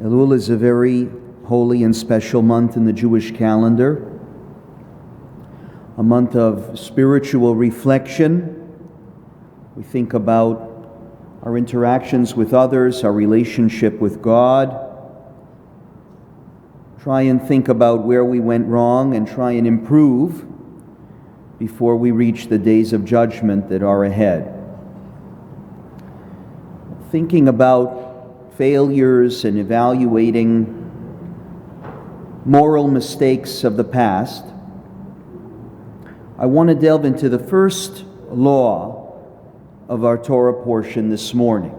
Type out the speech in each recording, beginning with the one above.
Elul is a very holy and special month in the Jewish calendar, a month of spiritual reflection. We think about our interactions with others, our relationship with God. Try and think about where we went wrong and try and improve before we reach the days of judgment that are ahead. Thinking about failures and evaluating moral mistakes of the past, I want to delve into the first law of our Torah portion this morning.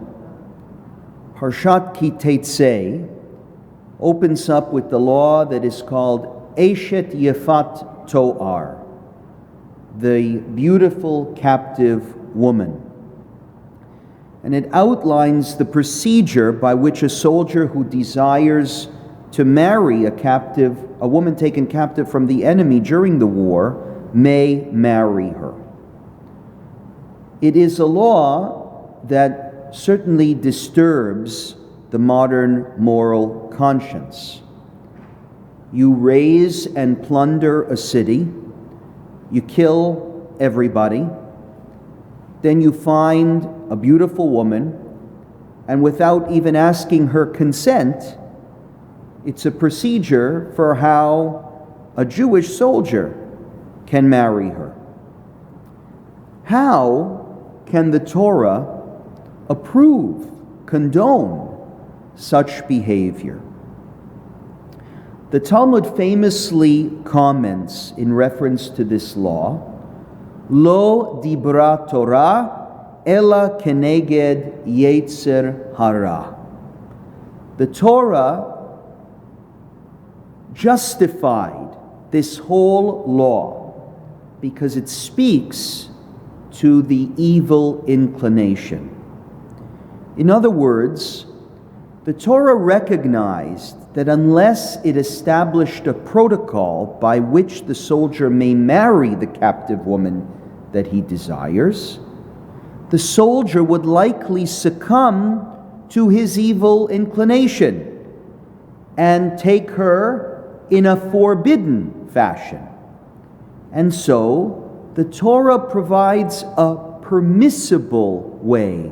Parashat Ki Teitzei opens up with the law that is called Eshet Yefat Toar, the beautiful captive woman. And it outlines the procedure by which a soldier who desires to marry a woman taken captive from the enemy during the war may marry her. It is a law that certainly disturbs the modern moral conscience. You raze and plunder a city, you kill everybody, then you find a beautiful woman, and without even asking her consent, it's a procedure for how a Jewish soldier can marry her. How can the Torah approve, condone such behavior? The Talmud famously comments in reference to this law, Lo dibra Torah ela keneged yetzer hara. The Torah justified this whole law because it speaks to the evil inclination. In other words, the Torah recognized that unless it established a protocol by which the soldier may marry the captive woman that he desires, the soldier would likely succumb to his evil inclination and take her in a forbidden fashion. And so, the Torah provides a permissible way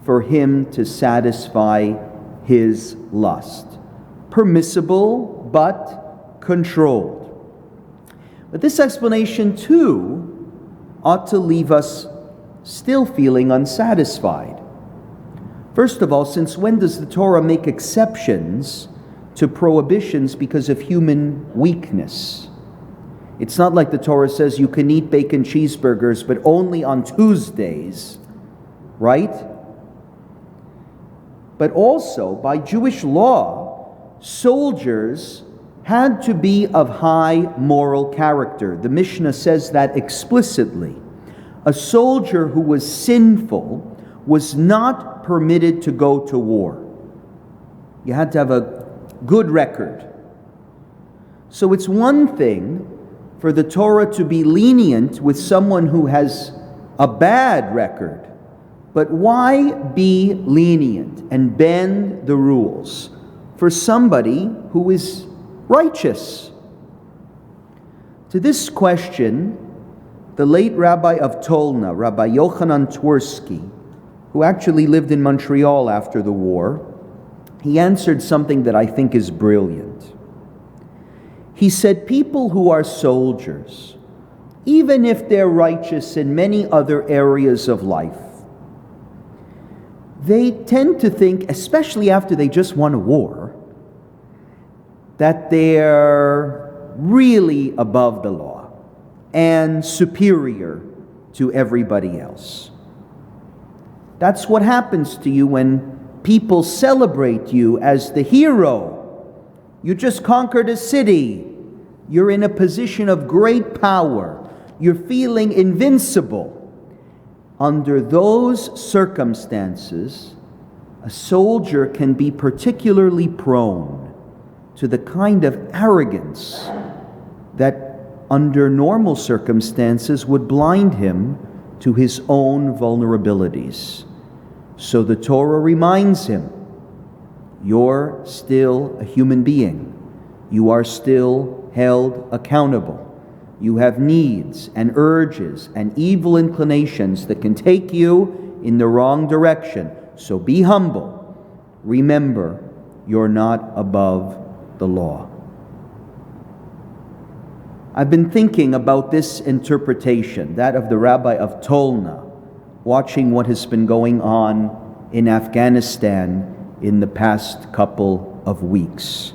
for him to satisfy his lust. Permissible, but controlled. But this explanation, too, ought to leave us still feeling unsatisfied. First of all, since when does the Torah make exceptions to prohibitions because of human weakness? It's not like the Torah says you can eat bacon cheeseburgers, but only on Tuesdays, right? But also, by Jewish law, soldiers had to be of high moral character. The Mishnah says that explicitly. A soldier who was sinful was not permitted to go to war. You had to have a good record. So it's one thing for the Torah to be lenient with someone who has a bad record, but why be lenient and bend the rules for somebody who is righteous? To this question, the late Rabbi of Tolna, Rabbi Yochanan Twersky, who actually lived in Montreal after the war, he answered something that I think is brilliant. He said, people who are soldiers, even if they're righteous in many other areas of life, they tend to think, especially after they just won a war, that they're really above the law and superior to everybody else. That's what happens to you when people celebrate you as the hero. You just conquered a city. You're in a position of great power. You're feeling invincible. Under those circumstances, a soldier can be particularly prone to the kind of arrogance that under normal circumstances would blind him to his own vulnerabilities. So the Torah reminds him, You're still a human being. You are still held accountable. You have needs and urges and evil inclinations that can take you in the wrong direction. So be humble. Remember, you're not above the law. I've been thinking about this interpretation, that of the Rabbi of Tolna, watching what has been going on in Afghanistan in the past couple of weeks.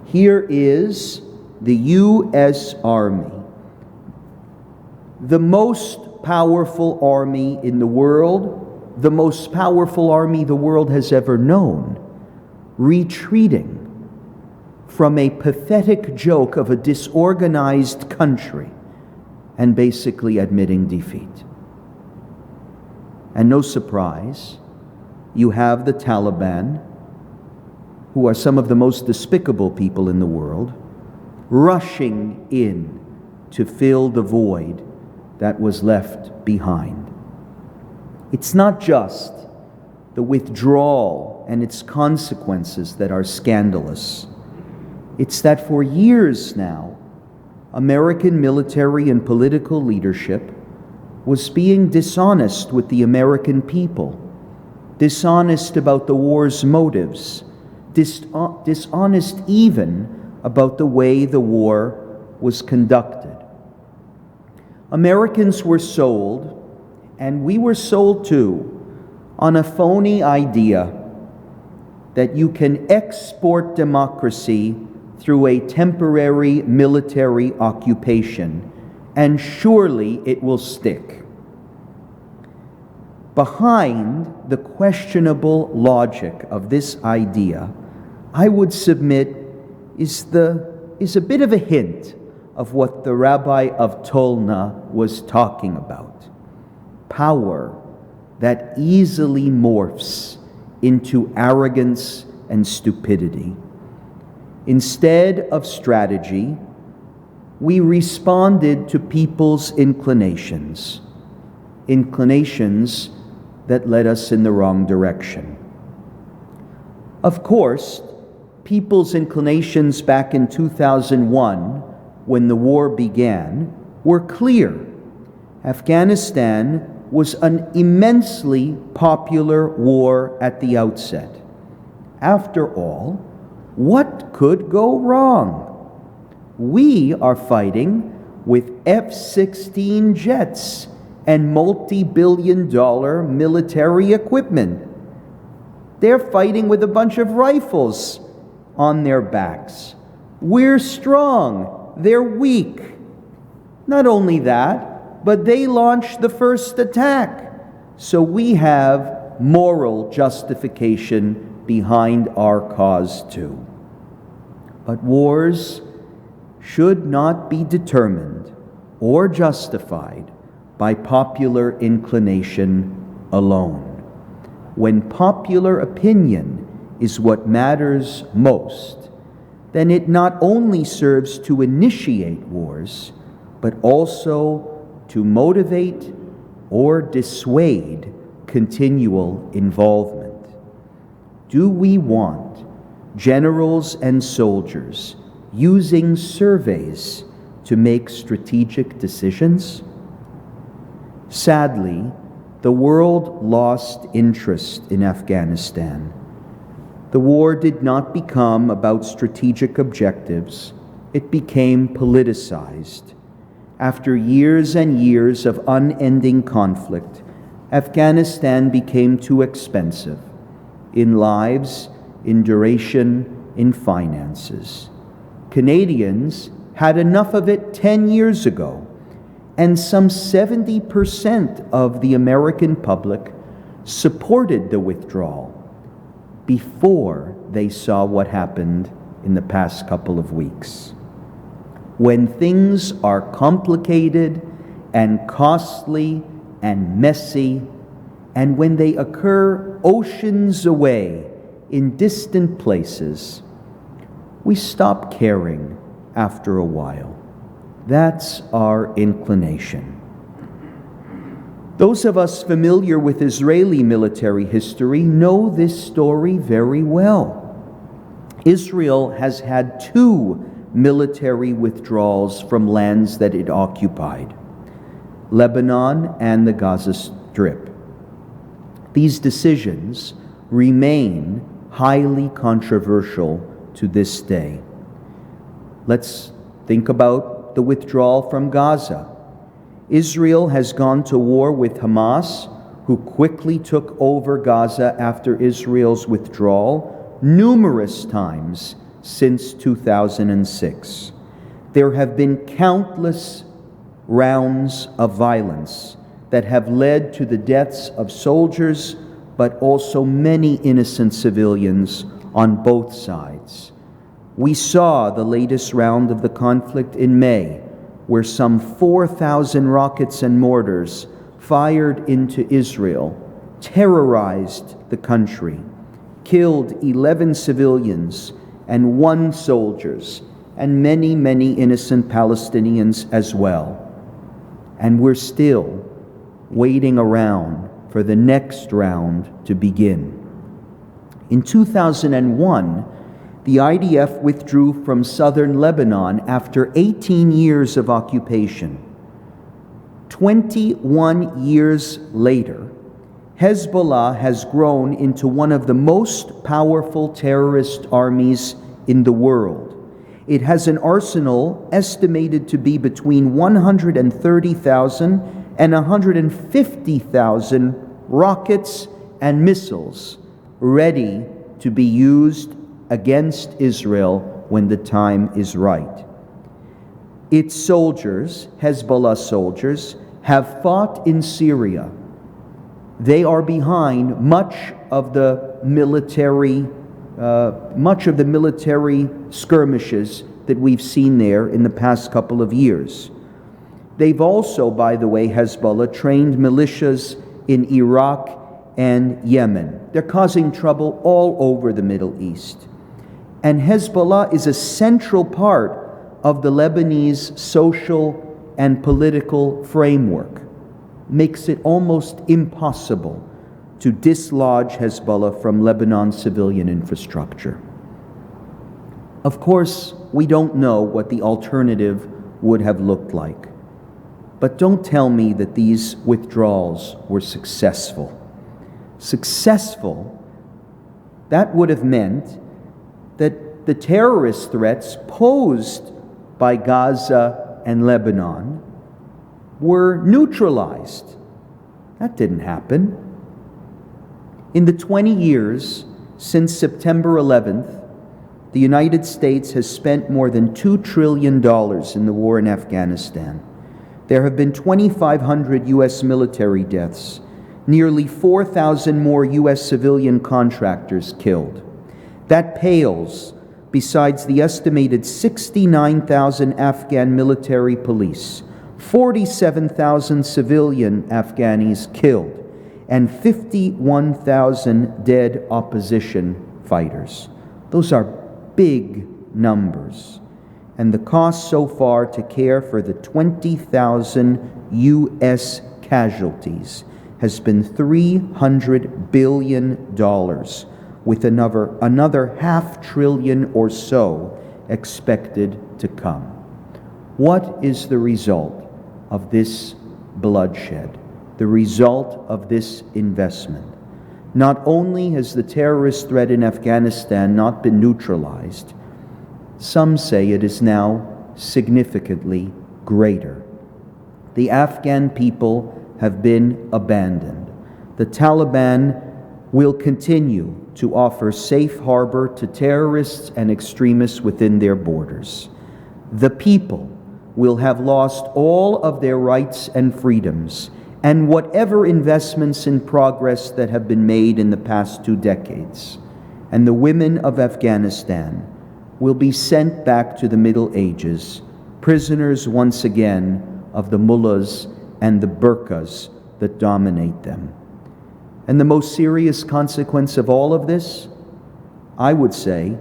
Here is the U.S. Army, the most powerful army in the world, the most powerful army the world has ever known, retreating from a pathetic joke of a disorganized country and basically admitting defeat. And no surprise, you have the Taliban, who are some of the most despicable people in the world, rushing in to fill the void that was left behind. It's not just the withdrawal and its consequences that are scandalous. It's that for years now, American military and political leadership was being dishonest with the American people, dishonest about the war's motives, dishonest even about the way the war was conducted. Americans were sold, and we were sold too, on a phony idea that you can export democracy through a temporary military occupation, and surely it will stick. Behind the questionable logic of this idea, I would submit, is a bit of a hint of what the Rabbi of Tolna was talking about. Power that easily morphs into arrogance and stupidity. Instead of strategy, we responded to people's inclinations that led us in the wrong direction. Of course, people's inclinations back in 2001, when the war began, were clear. Afghanistan was an immensely popular war at the outset. After all, what could go wrong? We are fighting with F-16 jets and multi-billion-dollar military equipment. They're fighting with a bunch of rifles on their backs. We're strong. They're weak. Not only that, but they launched the first attack. So we have moral justification behind our cause too. But wars should not be determined or justified by popular inclination alone. When popular opinion is what matters most, then it not only serves to initiate wars, but also to motivate or dissuade continual involvement. Do we want generals and soldiers using surveys to make strategic decisions? Sadly, the world lost interest in Afghanistan. The war did not become about strategic objectives. It became politicized. After years and years of unending conflict, Afghanistan became too expensive in lives, in duration, in finances. Canadians had enough of it 10 years ago, and some 70% of the American public supported the withdrawal before they saw what happened in the past couple of weeks. When things are complicated and costly and messy, and when they occur oceans away in distant places, we stop caring after a while. That's our inclination. Those of us familiar with Israeli military history know this story very well. Israel has had 2 military withdrawals from lands that it occupied: Lebanon and the Gaza Strip. These decisions remain highly controversial to this day. Let's think about the withdrawal from Gaza. Israel has gone to war with Hamas, who quickly took over Gaza after Israel's withdrawal, numerous times since 2006. There have been countless rounds of violence that have led to the deaths of soldiers, but also many innocent civilians on both sides. We saw the latest round of the conflict in May, where some 4,000 rockets and mortars fired into Israel terrorized the country, killed 11 civilians and 1 soldier, and many, many innocent Palestinians as well. And we're still waiting around for the next round to begin. In 2001, the IDF withdrew from southern Lebanon after 18 years of occupation. 21 years later, Hezbollah has grown into one of the most powerful terrorist armies in the world. It has an arsenal estimated to be between 130,000 and 150,000 rockets and missiles ready to be used against Israel when the time is right. Its soldiers, Hezbollah soldiers, have fought in Syria. They are behind much of the military skirmishes that we've seen there in the past couple of years. They've also, by the way, Hezbollah, trained militias in Iraq and Yemen. They're causing trouble all over the Middle East. And Hezbollah is a central part of the Lebanese social and political framework. Makes it almost impossible to dislodge Hezbollah from Lebanon's civilian infrastructure. Of course, we don't know what the alternative would have looked like. But don't tell me that these withdrawals were successful. Successful, that would have meant that the terrorist threats posed by Gaza and Lebanon were neutralized. That didn't happen. In the 20 years since September 11th, the United States has spent more than $2 trillion in the war in Afghanistan. There have been 2,500 U.S. military deaths, nearly 4,000 more U.S. civilian contractors killed. That pales besides the estimated 69,000 Afghan military police, 47,000 civilian Afghanis killed, and 51,000 dead opposition fighters. Those are big numbers. And the cost so far to care for the 20,000 U.S. casualties has been $300 billion, with another $500 billion or so expected to come. What is the result of this bloodshed? The result of this investment? Not only has the terrorist threat in Afghanistan not been neutralized, some say it is now significantly greater. The Afghan people have been abandoned. The Taliban will continue to offer safe harbor to terrorists and extremists within their borders. The people will have lost all of their rights and freedoms, and whatever investments in progress that have been made in the past 2 decades. And the women of Afghanistan will be sent back to the Middle Ages, prisoners once again of the mullahs and the burqas that dominate them. And the most serious consequence of all of this, I would say,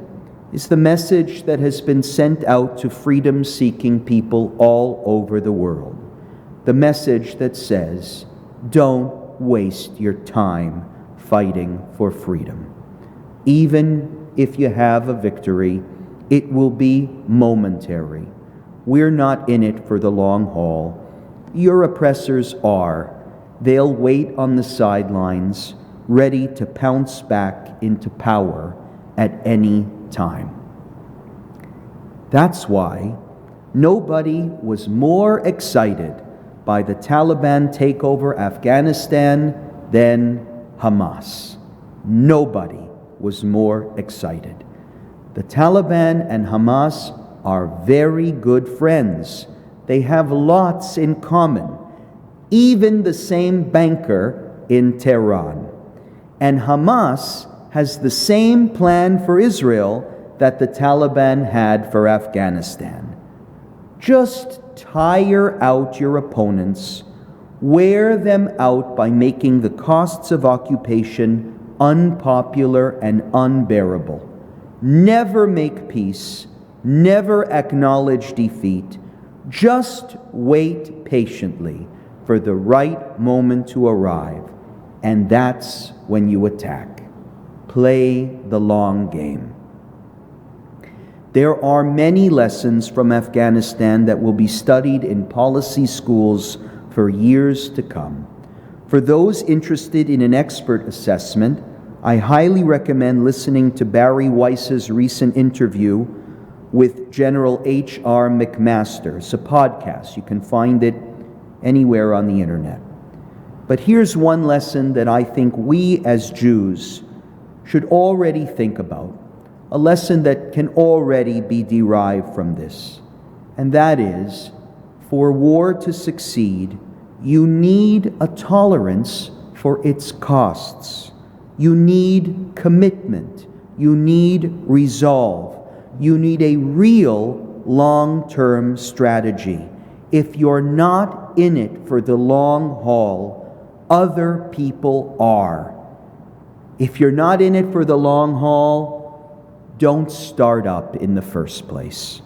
is the message that has been sent out to freedom-seeking people all over the world. The message that says, don't waste your time fighting for freedom. Even if you have a victory, it will be momentary. We're not in it for the long haul. Your oppressors are. They'll wait on the sidelines, ready to pounce back into power at any time. That's why nobody was more excited by the Taliban takeover Afghanistan than Hamas. Nobody was more excited. The Taliban and Hamas are very good friends. They have lots in common, even the same banker in Tehran. And Hamas has the same plan for Israel that the Taliban had for Afghanistan. Just tire out your opponents, wear them out by making the costs of occupation unpopular and unbearable. Never make peace, never acknowledge defeat. Just wait patiently for the right moment to arrive, and that's when you attack. Play the long game. There are many lessons from Afghanistan that will be studied in policy schools for years to come. For those interested in an expert assessment, I highly recommend listening to Barry Weiss's recent interview with General H.R. McMaster. It's a podcast. You can find it anywhere on the internet. But here's one lesson that I think we as Jews should already think about, a lesson that can already be derived from this. And that is, for war to succeed, you need a tolerance for its costs. You need commitment. You need resolve. You need a real long-term strategy. If you're not in it for the long haul, other people are. If you're not in it for the long haul, don't start up in the first place.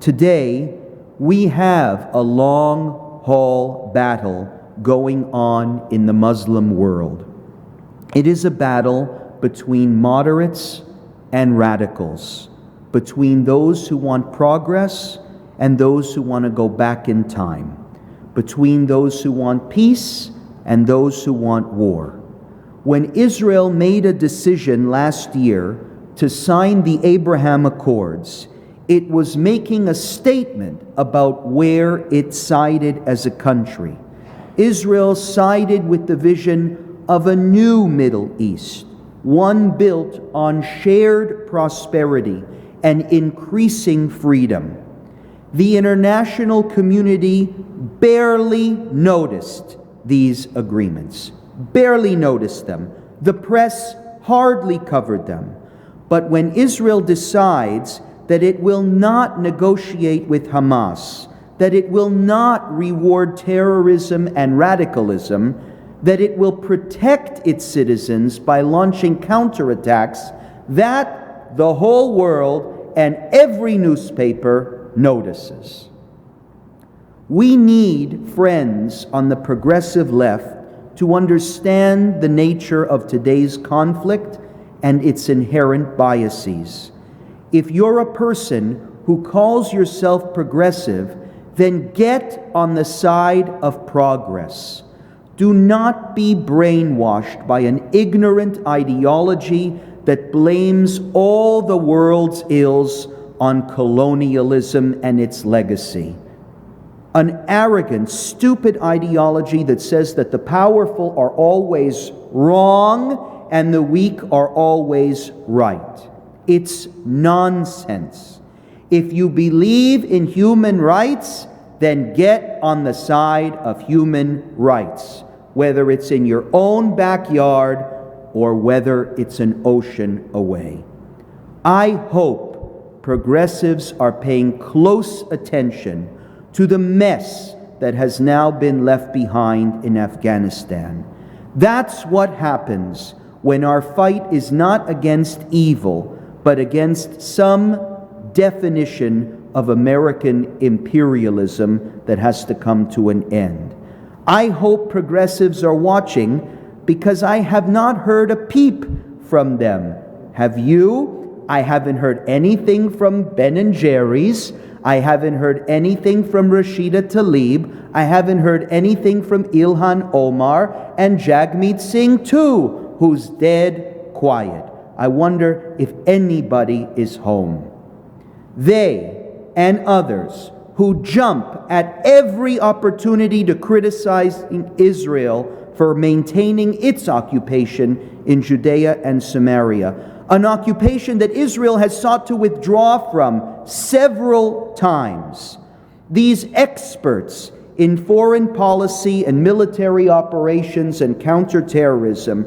Today, we have a long-haul battle going on in the Muslim world. It is a battle between moderates and radicals, between those who want progress and those who want to go back in time, between those who want peace and those who want war. When Israel made a decision last year to sign the Abraham Accords, it was making a statement about where it sided as a country. Israel sided with the vision of a new Middle East, one built on shared prosperity and increasing freedom. The international community barely noticed these agreements, barely noticed them. The press hardly covered them. But when Israel decides that it will not negotiate with Hamas, that it will not reward terrorism and radicalism, that it will protect its citizens by launching counterattacks, that the whole world and every newspaper notices. We need friends on the progressive left to understand the nature of today's conflict and its inherent biases. If you're a person who calls yourself progressive, then get on the side of progress. Do not be brainwashed by an ignorant ideology that blames all the world's ills on colonialism and its legacy. An arrogant, stupid ideology that says that the powerful are always wrong and the weak are always right. It's nonsense. If you believe in human rights, then get on the side of human rights, whether it's in your own backyard or whether it's an ocean away. I hope progressives are paying close attention to the mess that has now been left behind in Afghanistan. That's what happens when our fight is not against evil, but against some definition of American imperialism that has to come to an end. I hope progressives are watching, because I have not heard a peep from them Have you? I haven't heard anything from Ben and Jerry's. I haven't heard anything from Rashida Tlaib. I haven't heard anything from Ilhan Omar and Jagmeet Singh too, who's dead quiet. I wonder if anybody is home. They and others who jump at every opportunity to criticize Israel for maintaining its occupation in Judea and Samaria, an occupation that Israel has sought to withdraw from several times. These experts in foreign policy and military operations and counterterrorism,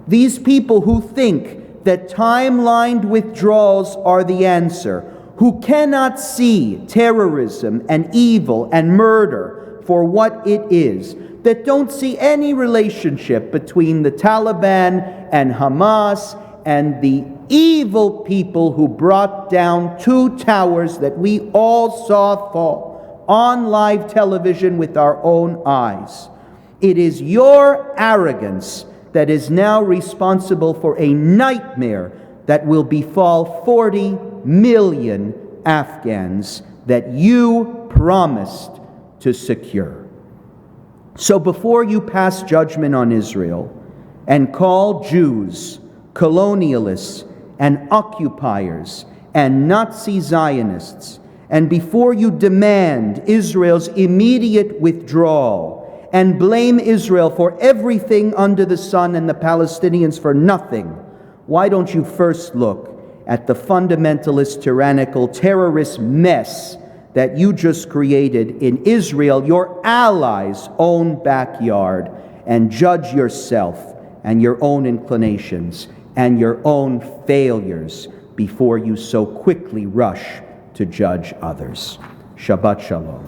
these people who think that time-lined withdrawals are the answer, who cannot see terrorism and evil and murder for what it is, that don't see any relationship between the Taliban and Hamas and the evil people who brought down 2 towers that we all saw fall on live television with our own eyes. It is your arrogance that is now responsible for a nightmare that will befall 40 million Afghans that you promised to secure. So before you pass judgment on Israel and call Jews colonialists and occupiers and Nazi Zionists, and before you demand Israel's immediate withdrawal and blame Israel for everything under the sun and the Palestinians for nothing, why don't you first look at the fundamentalist, tyrannical, terrorist mess that you just created in Israel, your allies' own backyard, and judge yourself and your own inclinations and your own failures before you so quickly rush to judge others. Shabbat Shalom.